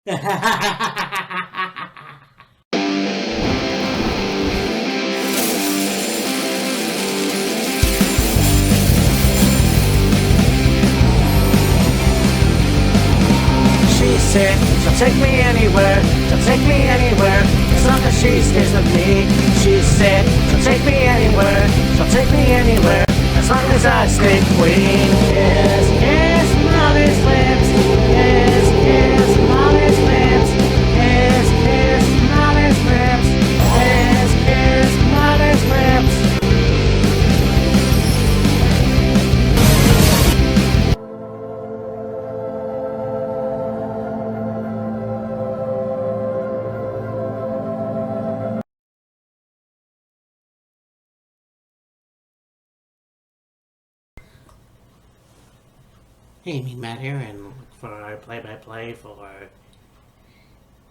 She said, she'll take me anywhere, she'll take me anywhere, as long as she stays with me. She said, she'll take me anywhere, she'll take me anywhere, as long as I stay queen. Kiss, kiss Molly's lips, kiss, kiss Molly's lips, kiss, kiss Molly's lips, kiss, kiss Molly's lips. Hey, me Matt here, and for our play-by-play for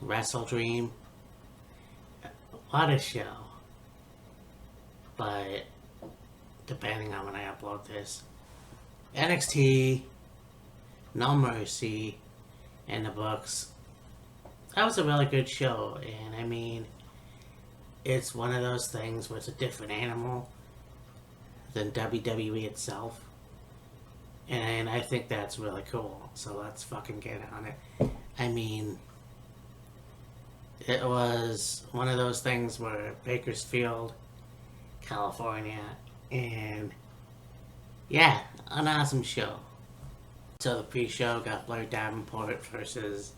Wrestle Dream. What a show. But, depending on when I upload this, NXT, No Mercy, and the books. That was a really good show, and I mean, it's one of those things where it's a different animal than WWE itself. And I think that's really cool. So let's fucking get on it. I mean, it was one of those things where Bakersfield, California, and yeah, an awesome show. So the pre-show got Blair Davenport versus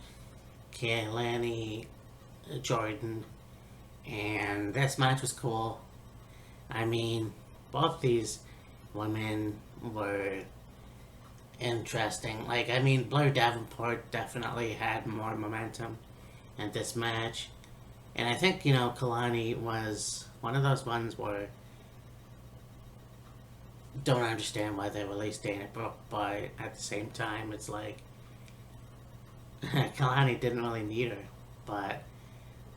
Kaylani Jordan, and this match was cool. I mean, both these women were interesting. Like, I mean, Blair Davenport definitely had more momentum in this match. And I think, Kalani was one of those ones where don't understand why they released Dana Brooke, but at the same time, it's like Kalani didn't really need her. But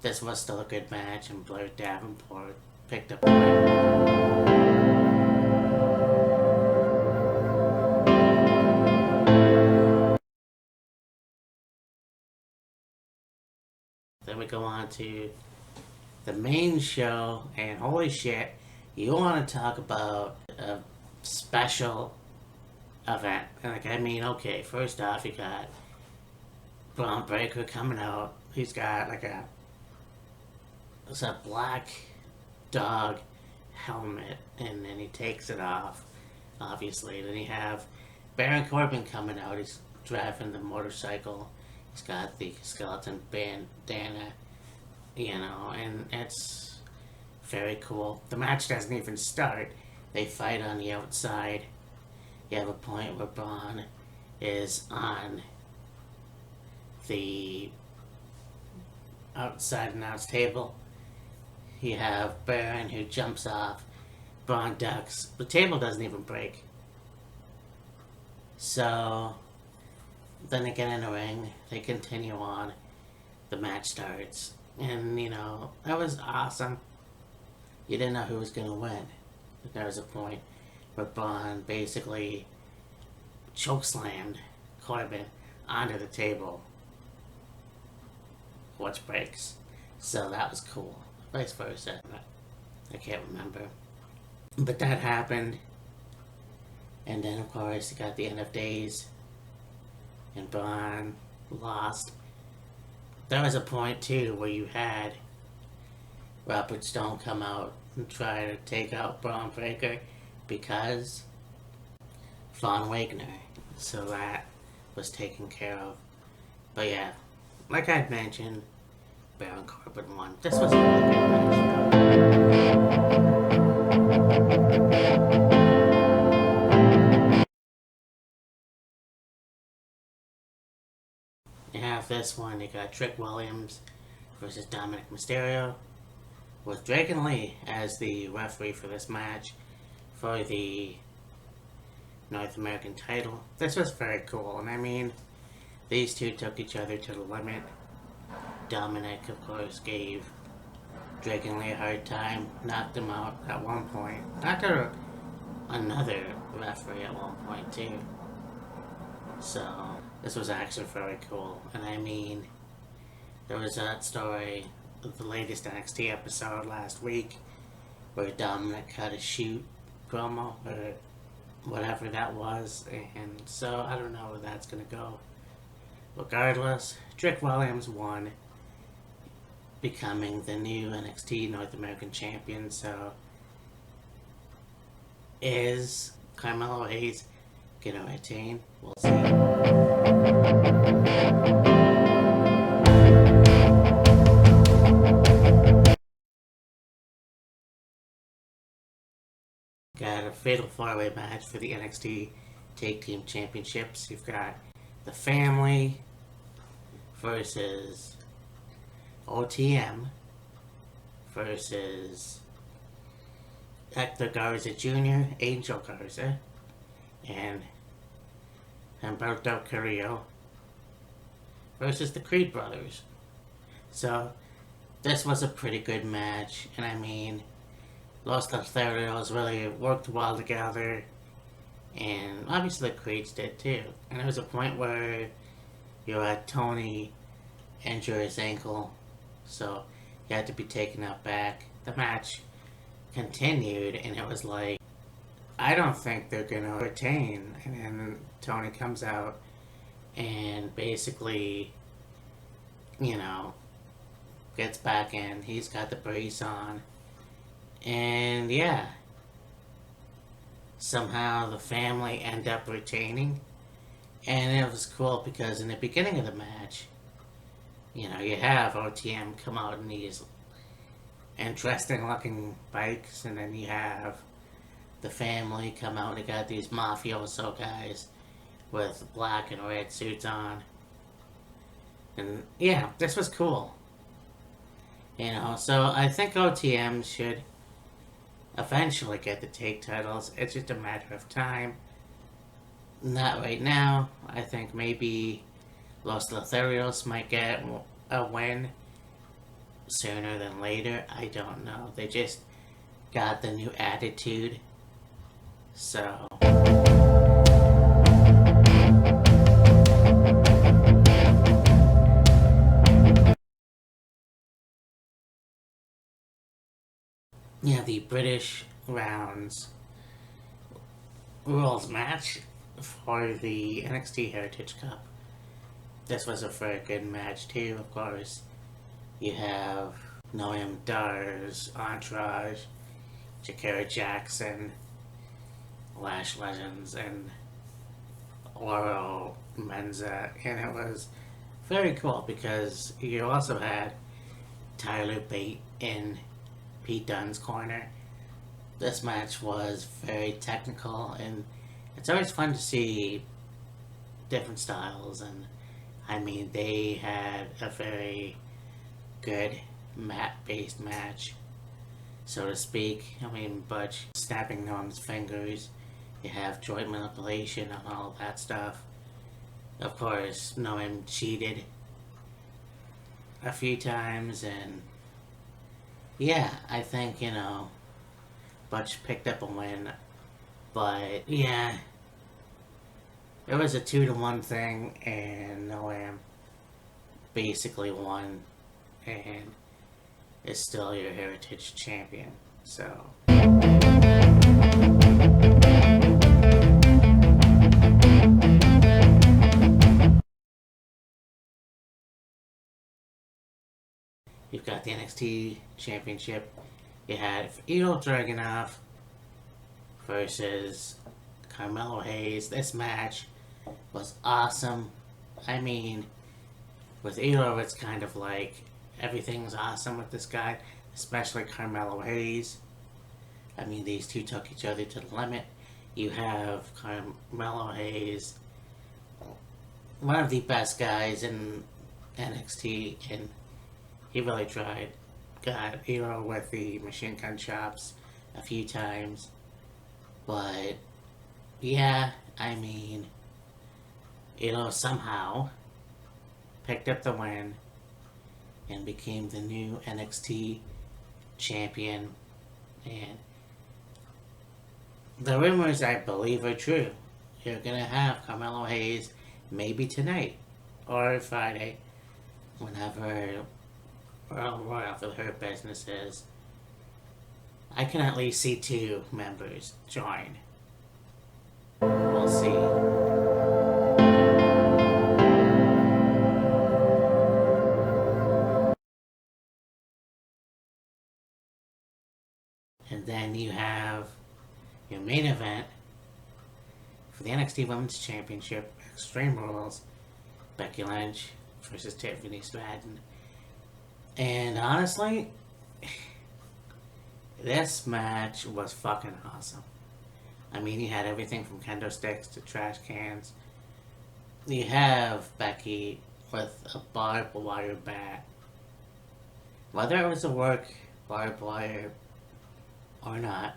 this was still a good match, and Blair Davenport picked up the win. Then we go on to the main show, and holy shit, you want to talk about a special event. Like, I mean, okay, first off, you got Braun Breaker coming out. He's got like it's a black dog helmet, and then he takes it off, obviously. Then you have Baron Corbin coming out. He's driving the motorcycle. He's got the skeleton bandana, and it's very cool. The match doesn't even start. They fight on the outside. You have a point where Braun is on the outside announce table. You have Baron who jumps off. Braun ducks. The table doesn't even break. So then they get in the ring, they continue on, the match starts, and that was awesome. You didn't know who was going to win. There was a point where Braun basically chokeslammed Corbin onto the table, which breaks. So that was cool. Vice versa. I can't remember. But that happened, and then of course you got the end of days, and Braun lost. There was a point too where you had Robert Stone come out and try to take out Braun Breaker because Von Wagner. So that was taken care of. But yeah, like I'd mentioned, Baron Corbin won. This was a really good match. You have this one, you got Trick Williams versus Dominic Mysterio, with Dragon Lee as the referee for this match for the North American title. This was very cool, and I mean, these two took each other to the limit. Dominic, of course, gave Dragon Lee a hard time, knocked him out at one point. Knocked out another referee at one point, too. So, this was actually very cool. And I mean, There was that story of the latest NXT episode last week where Dominic had a shoot promo or whatever that was, and so I don't know where that's gonna go. Regardless, Trick Williams won, becoming the new NXT North American champion. So, is Carmelo Hayes gonna retain? We'll see. Got a fatal four-way match for the NXT Tag Team Championships. You've got the Family versus OTM versus Hector Garza Jr., Angel Garza, and Humberto Carrillo versus the Creed brothers. So this was a pretty good match, and I mean, Los Lotharios really worked well together, and obviously the Creeds did too. And there was a point where you had Tony injure his ankle, so he had to be taken out back. The match continued, and it was like, I don't think they're gonna retain. And then Tony comes out and basically, gets back in. He's got the brace on. And yeah, somehow the Family end up retaining. And it was cool because in the beginning of the match, you have OTM come out in these interesting looking bikes, and then you have the Family come out and they got these mafioso guys with black and red suits on. And yeah, this was cool. So I think OTM should eventually get the tag titles. It's just a matter of time. Not right now. I think maybe Los Lotharios might get a win sooner than later. I don't know. They just got the new attitude. So yeah, the British rounds rules match for the NXT Heritage Cup. This was a very good match too, of course. You have Noam Dar's Entourage, Jakara Jackson, Lash Legends, and Oro Menza, and it was very cool because you also had Tyler Bate in Pete Dunne's corner. This match was very technical, and it's always fun to see different styles, and I mean, they had a very good mat-based match, so to speak. I mean, Butch snapping Noam's fingers, you have joint manipulation and all that stuff. Of course, Noam cheated a few times, and yeah, I think, Butch picked up a win, but yeah, it was a 2-1 thing, and Noam basically won, and is still your Heritage Champion. So you've got the NXT Championship. You had Ilya Dragunov versus Carmelo Hayes. This match was awesome. I mean, with Ilya, it's kind of like everything's awesome with this guy, especially Carmelo Hayes. I mean, these two took each other to the limit. You have Carmelo Hayes, one of the best guys in NXT, and he really tried. Got Ilya with the machine gun chops a few times. But yeah, I mean, somehow picked up the win and became the new NXT champion. And the rumors, I believe, are true. You're gonna have Carmelo Hayes maybe tonight or Friday whenever Earl Royal for her businesses, I can at least see 2 members join. We'll see. And then you have your main event for the NXT Women's Championship, Extreme Rules, Becky Lynch versus Tiffany Stratton. And honestly, this match was fucking awesome. I mean, you had everything from kendo sticks to trash cans. You have Becky with a barbed wire bat. Whether it was a work barbed wire or not,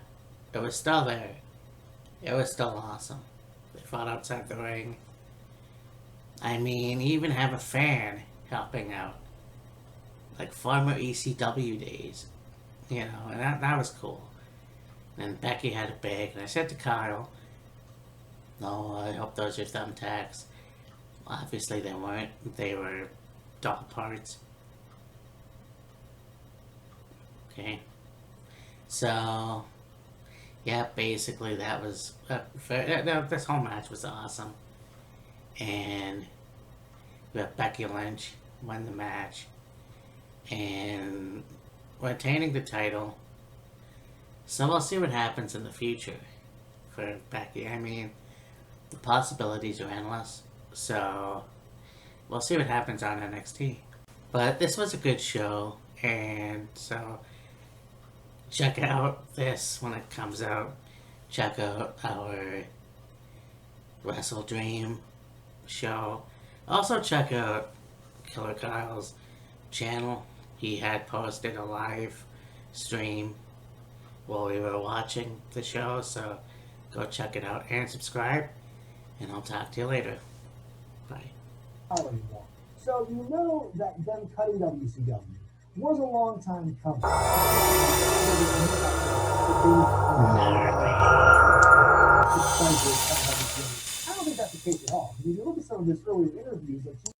it was still there. It was still awesome. They fought outside the ring. I mean, you even have a fan helping out. Like former ECW days. You know, and that was cool. And Becky had a bag, and I said to Kyle, no, I hope those are thumbtacks. Obviously they weren't. They were doll parts. Okay. So, yeah, basically that was... this whole match was awesome. And we have Becky Lynch win the match. And retaining the title. So we'll see what happens in the future for Becky. I mean, the possibilities are endless. So we'll see what happens on NXT. But this was a good show. And so check out this when it comes out. Check out our Wrestle Dream show. Also check out Killer Kyle's channel. He had posted a live stream while we were watching the show, so go check it out and subscribe, and I'll talk to you later. Bye. So you know that them cutting WCW was a long time coming. I don't think that's the case at all. If you look at some of his earlier interviews,